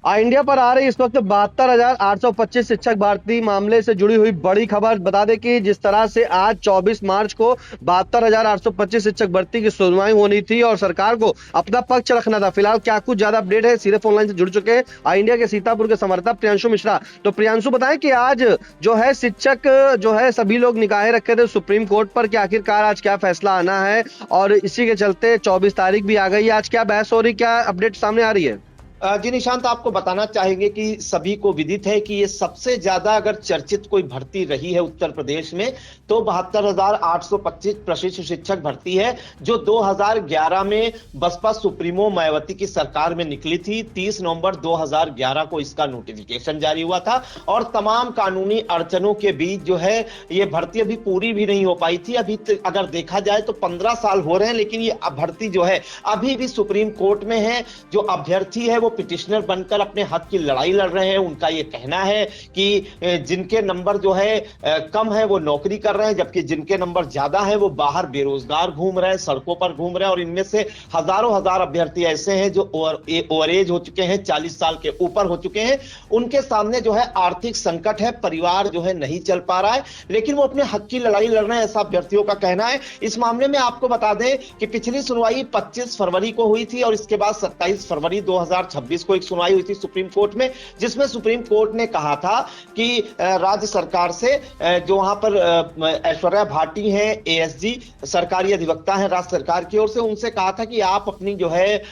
India पर आ रही इस वक्त 72,825 शिक्षक भर्ती मामले से जुड़ी हुई बड़ी खबर। बता दें कि जिस तरह से आज 24 मार्च को 72,825 शिक्षक भर्ती की सुनवाई होनी थी और सरकार को अपना पक्ष रखना था। फिलहाल क्या कुछ ज्यादा अपडेट है, सीधे फोन लाइन से जुड़ चुके हैं इंडिया के सीतापुर के समर्थक प्रियांशु मिश्रा। तो प्रियांशु, बताएं कि आज जो है शिक्षक जो है सभी लोग निगाहें रखे थे सुप्रीम कोर्ट पर कि आखिरकार आज क्या फैसला आना है, और इसी के चलते 24 तारीख भी आ गई है। आज क्या बहस हो रही, क्या अपडेट सामने आ रही है? जी निशांत, आपको बताना चाहेंगे कि सभी को विदित है कि ये सबसे ज्यादा अगर चर्चित कोई भर्ती रही है उत्तर प्रदेश में तो 72,825 प्रशिक्षु शिक्षक भर्ती है, जो 2011 में बसपा सुप्रीमो मायावती की सरकार में निकली थी। 30 नवंबर 2011 को इसका नोटिफिकेशन जारी हुआ था और तमाम कानूनी अड़चनों के बीच जो है ये भर्ती अभी पूरी भी नहीं हो पाई थी। अभी अगर देखा जाए तो 15 साल हो रहे हैं, लेकिन ये भर्ती जो है अभी भी सुप्रीम कोर्ट में है। जो अभ्यर्थी है वो पिटिशनर बनकर अपने हक की लड़ाई लड़ रहे हैं। उनका ये कहना है कि जिनके नंबर जो है कम है वो नौकरी कर रहे हैं, जबकि जिनके नंबर ज्यादा है वो बाहर बेरोजगार घूम रहे हैं, सड़कों पर घूम रहे हैं। और इनमें से हजारों हजार अभ्यर्थी ऐसे हैं जो ओवर एज हो चुके हैं, 40 साल के ऊपर हो चुके हैं। उनके सामने जो है आर्थिक संकट है, परिवार जो है नहीं चल पा रहा है, लेकिन वो अपने हक की लड़ाई लड़ रहे हैं, ऐसा अभ्यर्थियों का कहना है। इस मामले में आपको बता दें कि पिछली सुनवाई 25 फरवरी को हुई थी और इसके बाद 27 फरवरी 2026 को एक सुनवाई हुई थी सुप्रीम कोर्ट में, जिसमें सुप्रीम कोर्ट ने कहा था कि राज्य सरकार से, जो वहां पर ऐश्वर्या भाटी हैं, एएसजी सरकारी अधिवक्ता हैं राज्य सरकार की ओर से, उनसे कहा था कि आप अपनी जो है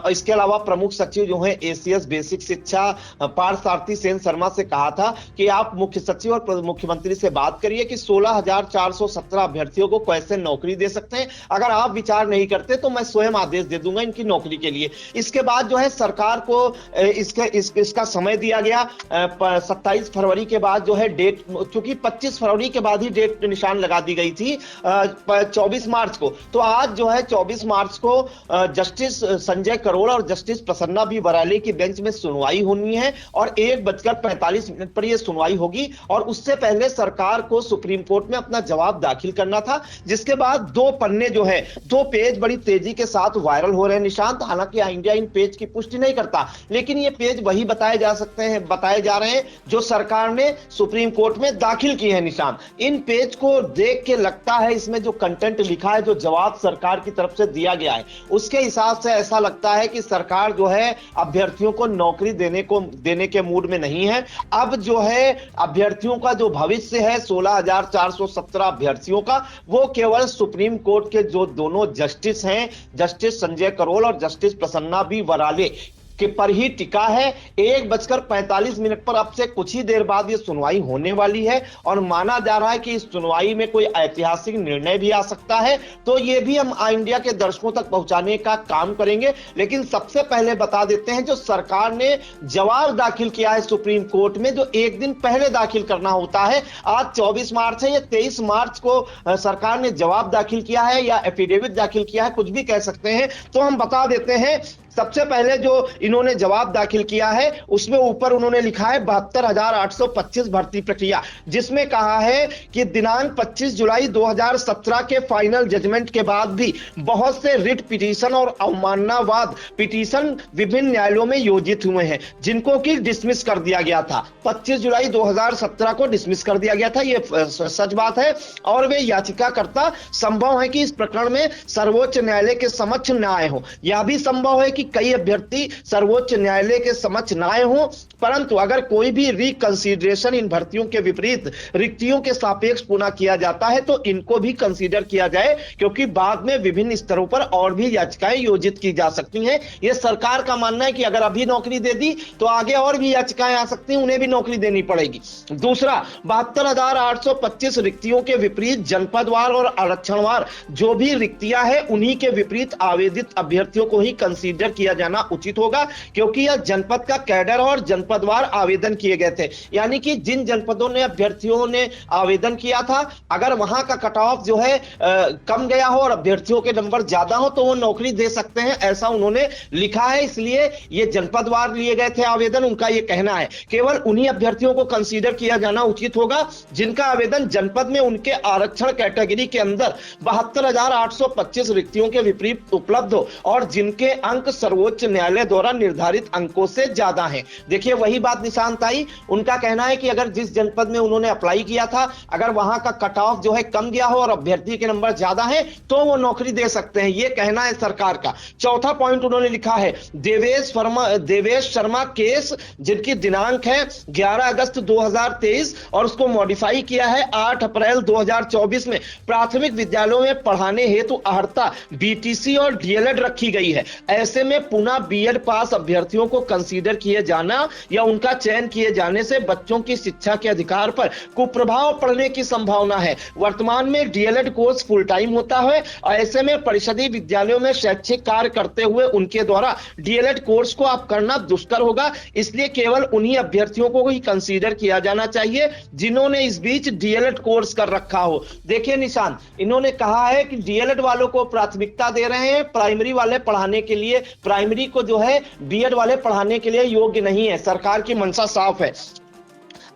इसके अलावा प्रमुख सचिव जो है एसीएस बेसिक शिक्षा पार्थसारथी सेन शर्मा से कहा था कि आप मुख्य सचिव और मुख्यमंत्री से बात करिए कि 16,417 अभ्यर्थियों को कैसे नौकरी दे सकते हैं। अगर आप विचार नहीं करते तो मैं स्वयं आदेश दे दूंगा इनकी नौकरी के लिए। इसके बाद जो है सरकार को इसका समय दिया गया 27 फरवरी के बाद जो है डेट, चूंकि 25 फरवरी के बाद ही डेट निशान लगा दी गई थी 24 मार्च को। तो आज जो है 24 मार्च को जस्टिस संजय करोल और जस्टिस प्रसन्ना बी बराले की बेंच में सुनवाई होनी है और 1:45 पर यह सुनवाई होगी। और उससे पहले सरकार को सुप्रीम कोर्ट में अपना जवाब दाखिल करना था, जिसके बाद 2 पन्ने जो है 2 पेज बड़ी तेजी के साथ वायरल हो रहे हैं निशांत। हालांकि इंडिया इन पेज की पुष्टि नहीं करता, लेकिन ये पेज वही बताए जा रहे हैं जो सरकार ने सुप्रीम कोर्ट में दाखिल की है निशांत। इन पेज को देख के लगता है इसमें जो कंटेंट लिखा है, जो जवाब सरकार की तरफ से दिया गया है, उसके हिसाब से ऐसा लगता है कि सरकार जो है अभ्यर्थियों को नौकरी देने के मूड में नहीं है। अब जो है अभ्यर्थियों का जो भविष्य है 16,417 अभ्यर्थियों का, वो केवल सुप्रीम कोर्ट के जो दोनों जस्टिस हैं, जस्टिस संजय करोल और जस्टिस प्रसन्ना बी बराले के पर ही टिका है। 1:45 पर अब से कुछ ही देर बाद यह सुनवाई होने वाली है और माना जा रहा है कि इस सुनवाई में कोई ऐतिहासिक निर्णय भी आ सकता है। तो यह भी हम इंडिया के दर्शकों तक पहुंचाने का काम करेंगे, लेकिन सबसे पहले बता देते हैं जो सरकार ने जवाब दाखिल किया है सुप्रीम कोर्ट में, जो एक दिन पहले दाखिल करना होता है। आज 24 मार्च है, यह 23 मार्च को सरकार ने जवाब दाखिल किया है या एफिडेविट दाखिल किया है, कुछ भी कह सकते हैं। तो हम बता देते हैं सबसे पहले जो इन्होंने जवाब दाखिल किया है उसमें ऊपर उन्होंने लिखा है 72,825 भर्ती प्रक्रिया, जिसमें कहा है कि दिनांक 25 जुलाई 2017 के फाइनल जजमेंट के बाद भी बहुत से रिट पिटीशन और अवमाननावाद पिटीशन विभिन्न न्यायालयों में योजित हुए हैं, जिनको कि डिसमिस कर दिया गया था। 25 जुलाई 2017 को डिसमिस कर दिया गया था, यह सच बात है। और वे याचिकाकर्ता संभव है कि इस प्रकरण में सर्वोच्च न्यायालय के समक्ष न आए हो। यह भी संभव है कि कई अभ्यर्थी सर्वोच्च न्यायालय के समक्ष न आए हों, परंतु अगर कोई भी रिकंसीडरेशन इन भर्तियों के विपरीत रिक्तियों के सापेक्ष पुनः किया जाता है तो इनको भी कंसीडर किया जाए, क्योंकि बाद में विभिन्न स्तरों पर और भी याचिकाएं योजित की जा सकती हैं। यह सरकार का मानना है कि अगर अभी नौकरी दे दी तो आगे और भी याचिकाएं आ सकती हैं, उन्हें भी नौकरी देनी पड़ेगी। दूसरा, 72,825 रिक्तियों के विपरीत जनपदवार और आरक्षणवार जो भी रिक्तियां हैं उन्हीं के विपरीत आवेदित अभ्यर्थियों को ही कंसीडर किया जाना उचित होगा, क्योंकि यह जनपद का कैडर और जनपदवार आवेदन किए गए थे। यानी कि जिन जनपदों ने अभ्यर्थियों ने आवेदन किया था, अगर वहां का कट ऑफ जो है कम गया हो और अभ्यर्थियों के नंबर ज्यादा हो तो वो नौकरी दे सकते हैं, ऐसा उन्होंने लिखा है। इसलिए ये जनपदवार लिए गए थे आवेदन। उनका यह कहना है केवल उन्हीं अभ्यर्थियों को कंसीडर किया जाना उचित होगा जिनका आवेदन जनपद में उनके आरक्षण कैटेगरी के अंदर 72,825 रिक्तियों के विपरीत उपलब्ध हो और जिनके अंक सर्वोच्च न्यायालय द्वारा निर्धारित अंकों से ज्यादा हैं। देखिए वही बात निशांत आई, उनका कहना है कि अगर जिस जनपद में उन्होंने अप्लाई किया था अगर वहां का कट ऑफ जो है कम गया हो और अभ्यर्थी के नंबर ज्यादा है तो वो नौकरी दे सकते हैं, ये कहना है सरकार का। चौथा पॉइंट उन्होंने लिखा है देवेश शर्मा केस, जिनकी दिनांक है 11 अगस्त 2023 और उसको मॉडिफाई किया है 8 अप्रैल 2024 में। प्राथमिक विद्यालयों में पढ़ाने हेतु अर्हता बीटीसी और डीएलएड रखी गई है। ऐसे में पुनः बीएड पास अभ्यर्थियों को कंसीडर किए जाना या उनका चयन किए जाने से बच्चों की शिक्षा के अधिकार पर कुप्रभाव पड़ने की संभावना है। वर्तमान में डीएलएड कोर्स फुल टाइम होता है और ऐसे में परिषदीय विद्यालयों में शैक्षिक कार्य करते हुए उनके द्वारा डीएलएड कोर्स को आप करना दुष्कर होगा, इसलिए केवल उन्हीं अभ्यर्थियों को ही कंसीडर किया जाना चाहिए जिन्होंने इस बीच डीएलएड कोर्स कर रखा हो। देखिए निशान, इन्होंने कहा है कि डीएलएड वालों को प्राथमिकता दे रहे हैं, प्राइमरी वाले पढ़ाने के लिए, प्राइमरी को जो है बीएड वाले पढ़ाने के लिए योग्य नहीं है। सरकार की मंशा साफ है।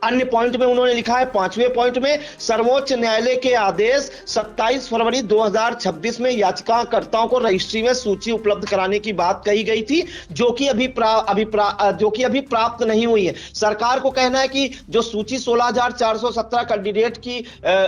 अन्य पॉइंट में उन्होंने लिखा है 5वें पॉइंट में सर्वोच्च न्यायालय के आदेश 27 फरवरी 2026 में याचिकाकर्ताओं को रजिस्ट्री में सूची उपलब्ध कराने की बात कही गई थी, जो कि अभी प्राप्त नहीं हुई है। सरकार को कहना है कि जो सूची 16,417 कैंडिडेट की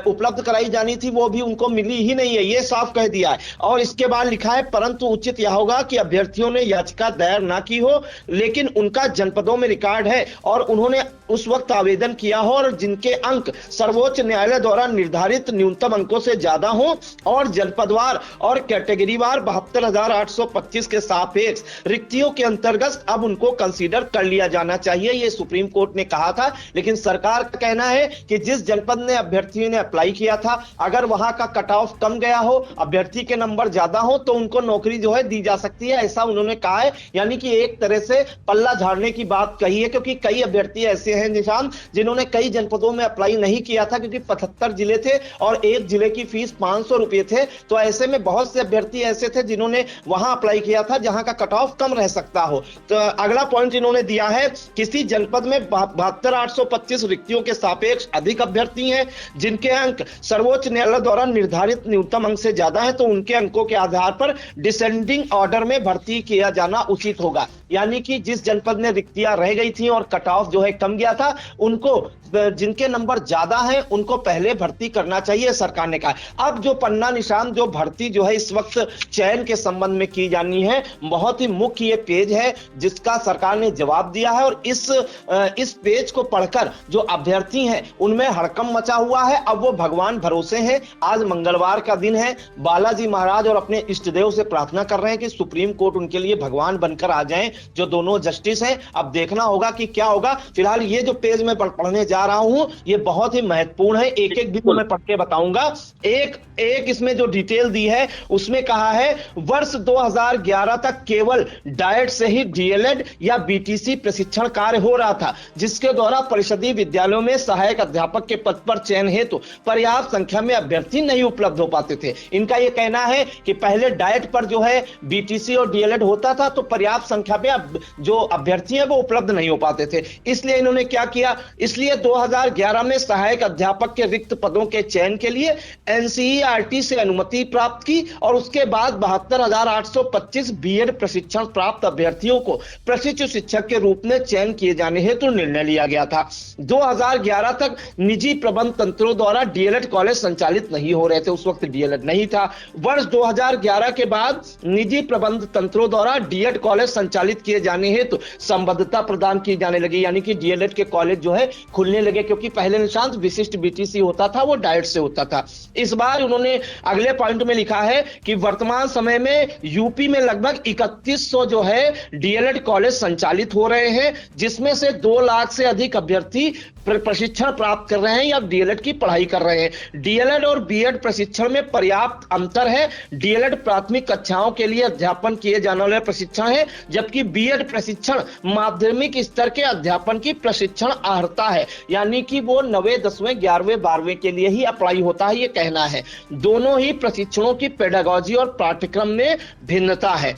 उपलब्ध कराई जानी थी वो भी उनको मिली ही नहीं है, ये साफ कह दिया है। और इसके बाद लिखा है परंतु उचित यह होगा कि अभ्यर्थियों ने याचिका दायर ना की हो लेकिन उनका जनपदों में रिकॉर्ड है और उन्होंने उस वक्त आवेदन किया हो और जिनके अंक सर्वोच्च न्यायालय द्वारा निर्धारित न्यूनतम अंकों से ज्यादा हो और जनपदवार और कैटेगरीवार 72,825 के सापेक्ष रिक्तियों के अंतर्गत अब उनको कंसीडर कर लिया जाना चाहिए, ये सुप्रीम कोर्ट ने कहा था। लेकिन सरकार का कहना है कि जिस जनपद ने अभ्यर्थियों ने अप्लाई किया था अगर वहां का कट ऑफ कम गया हो, अभ्यर्थी के नंबर ज्यादा हो तो उनको नौकरी जो है दी जा सकती है, ऐसा उन्होंने कहा है। यानी कि एक तरह से पल्ला झाड़ने की बात कही है, क्योंकि कई अभ्यर्थी ऐसे हैं निशान जिन्होंने कई जनपदों में अप्लाई नहीं किया था क्योंकि 75 जिले थे और एक जिले की फीस 500 रुपए थे। तो ऐसे में बहुत से अभ्यर्थी ऐसे थे जिन्होंने वहां अप्लाई किया था जहां का कट ऑफ कम रह सकता हो। तो अगला पॉइंट इन्होंने दिया है किसी जनपद में 72,825 रिक्तियों के सापेक्ष अधिक अभ्यर्थी हैं जिनके अंक सर्वोच्च न्यायालय द्वारा निर्धारित न्यूनतम अंक से ज्यादा है तो उनके अंकों के आधार पर डिसेंडिंग ऑर्डर में भर्ती किया जाना उचित होगा। यानी कि जिस जनपद में रिक्तियां रह गई थी और कट ऑफ जो है कम गया था उनको जिनके नंबर ज्यादा हैं उनको पहले भर्ती करना चाहिए, सरकार ने कहा। अब जो पन्ना निशान जो भर्ती जो है इस वक्त चयन के संबंध में की जानी है, बहुत ही मुख्य ये पेज है जिसका सरकार ने जवाब दिया है और इस पेज को पढ़कर जो अभ्यर्थी हैं उनमें हड़कंप मचा हुआ है। अब वो भगवान भरोसे हैं। आज मंगलवार का दिन है, बालाजी महाराज और अपने इष्ट देव से प्रार्थना कर रहे हैं कि सुप्रीम कोर्ट उनके लिए भगवान बनकर आ जाएं जो दोनों जस्टिस हैं। अब देखना होगा कि क्या होगा। फिलहाल ये जो पेज में पढ़ने जा रहा हूं ये बहुत ही महत्वपूर्ण है, एक एक भी तो मैं पढ़ के बताऊंगा। एक इसमें जो डिटेल दी है उसमें कहा है वर्ष 2011 तक केवल डाइट से ही डीएलएड या बीटीसी प्रशिक्षण कार्य हो रहा था, जिसके द्वारा परिषदीय विद्यालयों में सहायक अध्यापक के पद पर चयन हेतु पर्याप्त संख्या में अभ्यर्थी नहीं उपलब्ध हो पाते थे। इनका यह कहना है कि पहले डाइट पर जो है बीटीसी और डीएलएड होता था तो पर्याप्त संख्या में जो अभ्यर्थी हैं वो उपलब्ध नहीं हो पाते थे। इसलिए इन्होंने क्या किया, इसलिए 2011 में सहायक अध्यापक के रिक्त पदों के चयन के लिए एनसीईआरटी से अनुमति प्राप्त की और उसके बाद 72,825 बीएड प्रशिक्षण प्राप्त अभ्यर्थियों को प्रशिक्षु शिक्षक के रूप में चयन किए जाने हेतु निर्णय लिया गया था। 2011 तक निजी प्रबंध तंत्रों द्वारा डीएलएड कॉलेज संचालित नहीं हो रहे थे, उस वक्त डीएलएड नहीं था। वर्ष 2011 के बाद निजी प्रबंध तंत्रों द्वारा डीएड कॉलेज संचालित किए जाने हेतु संबद्धता प्रदान की जाने लगी, यानी कि डीएलएड के कॉलेज जो है खुलने लगे, क्योंकि पहले निशांत विशिष्ट बीटीसी होता था वो डाइट से होता था। इस बार उन्होंने अगले पॉइंट में लिखा है कि वर्तमान समय में यूपी में लगभग 3100 जो है डीएलएड कॉलेज संचालित हो रहे हैं, जिसमें से 2 लाख से अधिक अभ्यर्थी प्रशिक्षण प्राप्त कर रहे हैं या डीएलएड की पढ़ाई कर रहे हैं। डीएलएड और बीएड प्रशिक्षण में पर्याप्त अंतर है। डीएलएड प्राथमिक कक्षाओं के लिए अध्यापन किए जाने वाले प्रशिक्षण है, जबकि बीएड प्रशिक्षण माध्यमिक स्तर के अध्यापन की प्रशिक्षण अर्हता है, यानी कि वो 9वें 10वें 11वें 12वें के लिए ही अप्लाई होता है, ये कहना है। दोनों ही प्रशिक्षणों की पेडागोजी और पाठ्यक्रम में भिन्नता है।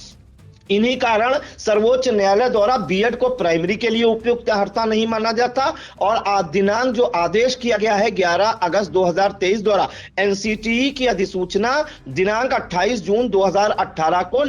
इन्हीं कारण सर्वोच्च न्यायालय द्वारा बीएड को प्राइमरी के लिए उपयुक्त अर्हता नहीं माना जाता और दिनांक जो आदेश किया गया है 11 अगस्त 2023 द्वारा एनसीटीई की अधिसूचना दिनांक 28 जून 2018 को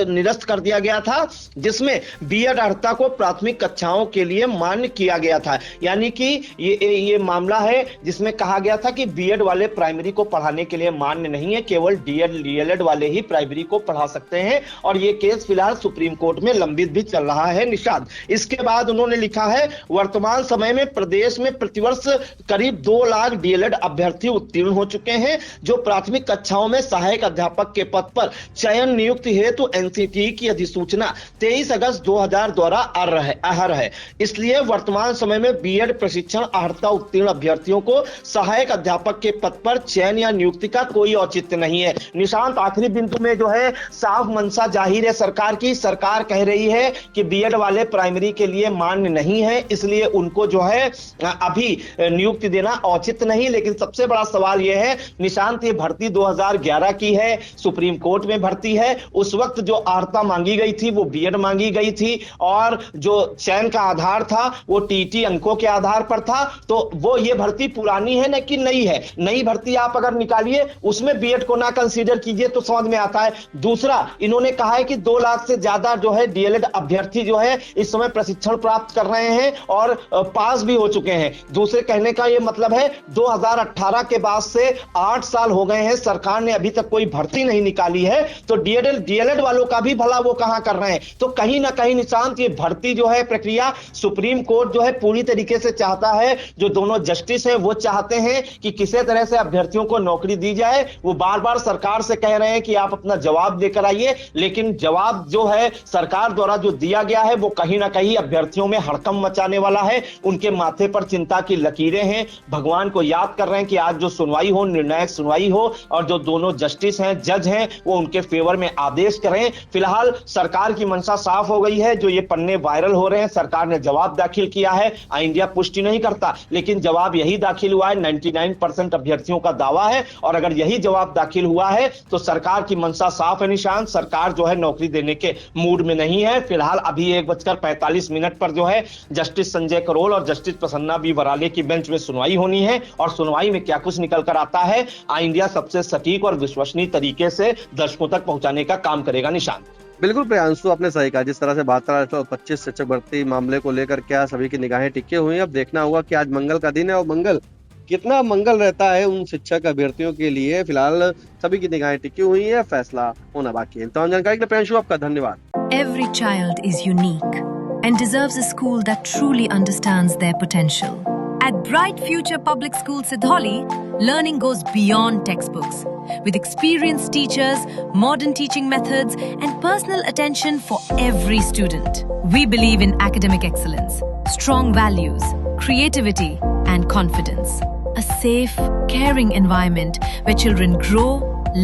निरस्त कर दिया गया था, जिसमें बीएड अर्हता को प्राथमिक कक्षाओं के लिए मान्य किया गया था। यानी कि ये मामला है जिसमें कहा गया था कि बीएड वाले प्राइमरी को पढ़ाने के लिए मान्य नहीं है, केवल डीएलएड वाले ही प्राइमरी को पढ़ा सकते हैं और ये केस फिलहाल सुप्रीम कोर्ट में लंबित भी चल रहा है निशांत। इसके बाद उन्होंने लिखा है वर्तमान समय में प्रदेश में प्रतिवर्ष करीब 2 लाख डीएलएड अभ्यर्थी उत्तीर्ण हो चुके हैं, जो प्राथमिक कक्षाओं में सहायक अध्यापक के पद पर चयन नियुक्ति हेतु एनसीटीई की अधिसूचना 23 अगस्त 2000 द्वारा अहर है। इसलिए वर्तमान समय में बीएड प्रशिक्षण अर्हता उत्तीर्ण अभ्यर्थियों को सहायक अध्यापक के पद पर चयन या नियुक्ति का कोई औचित्य नहीं है। निशांत, आखिरी बिंदु में जो है साफ मंशा जाहिर है सरकार कह रही है कि बीएड वाले प्राइमरी के लिए मान्य नहीं है, इसलिए उनको जो है अभी नियुक्ति देना औचित्य नहीं। लेकिन सबसे बड़ा सवाल यह है निशांत, ये भर्ती 2011 की है, सुप्रीम कोर्ट में भर्ती है। उस वक्त जो अर्हता मांगी गई थी वो बीएड मांगी गई थी और जो चयन का आधार था वो टीटी अंकों के आधार पर था। तो वो ये भर्ती पुरानी है न कि नई है? नई भर्ती आप अगर निकालिए उसमें बीएड को ना कंसीडर कीजिए तो समझ में आता है। दूसरा, इन्होंने कहा है कि 2 लाख से ज्यादा जो है डीएलएड अभ्यर्थी जो है इस समय प्रशिक्षण प्राप्त कर रहे हैं और पास भी हो चुके हैं। दूसरे कहने का यह मतलब है 2018 के बाद से 8 साल हो गए हैं, सरकार ने अभी तक कोई भर्ती नहीं निकाली है, तो डीएलएड वालों का भी भला वो कहां कर रहे हैं? तो कहीं ना कहीं निशांत, ये भर्ती जो है प्रक्रिया सुप्रीम कोर्ट जो है पूरी तरीके से चाहता है, जो दोनों जस्टिस है वो चाहते हैं कि किसी तरह से अभ्यर्थियों को नौकरी दी जाए। वो बार बार सरकार से कह रहे हैं कि आप अपना जवाब लेकर आइए, लेकिन जवाब जो है सरकार द्वारा जो दिया गया है वो कहीं ना कहीं अभ्यर्थियों में हड़कंप मचाने वाला है। उनके माथे पर चिंता की लकीरें हैं, भगवान को याद कर रहे हैं कि आज जो सुनवाई हो, निर्णायक सुनवाई हो और जो दोनों जस्टिस हैं, जज हैं, वो उनके फेवर में आदेश करें। फिलहाल सरकार की मंशा साफ हो गई है। जो ये पन्ने वायरल हो रहे हैं, सरकार ने जवाब दाखिल किया है, इंडिया पुष्टि नहीं करता, लेकिन जवाब यही दाखिल हुआ है। 99% अभ्यर्थियों का दावा है और अगर यही जवाब दाखिल हुआ है तो सरकार की मंशा साफ है निशांत, सरकार जो है नौकरी देने के मूड में नहीं है। फिलहाल अभी 1:45 पर जो है जस्टिस संजय करोल और जस्टिस प्रसन्ना बी वराले की बेंच में सुनवाई होनी है और सुनवाई में क्या कुछ निकल कर आता है, इंडिया सबसे सटीक और विश्वसनीय तरीके से दर्शकों तक पहुंचाने का काम करेगा निशांत। बिल्कुल प्रियांशु, आपने सही कहा। जिस तरह से 72,825 शिक्षक भर्ती मामले को लेकर क्या सभी की निगाहें टिकी हुई हैं। अब देखना होगा कि आज मंगल का दिन है और मंगल कितना मंगल रहता है उन शिक्षक अभ्यर्थियों के लिए। फिलहाल सभी की निगाहें टिकी हुई है, फैसला होना बाकी है। तमाम जानकारी के लिए प्रियांशु आपका धन्यवाद। Every child is unique and deserves a school that truly understands their potential. At Bright Future Public School Sidholi, learning goes beyond textbooks. With experienced teachers, modern teaching methods, and personal attention for every student. We believe in academic excellence, strong values, creativity, and confidence. A safe, caring environment where children grow,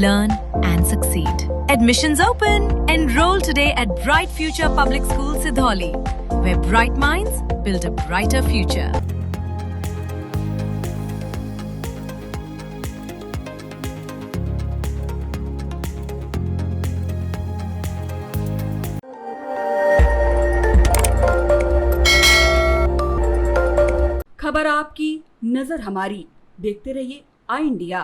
learn, and succeed. Admissions open! Enroll today at Bright Future Public School Sidholi, where bright minds build a brighter future. खबर आपकी, नजर हमारी। देखते रहिए आई India.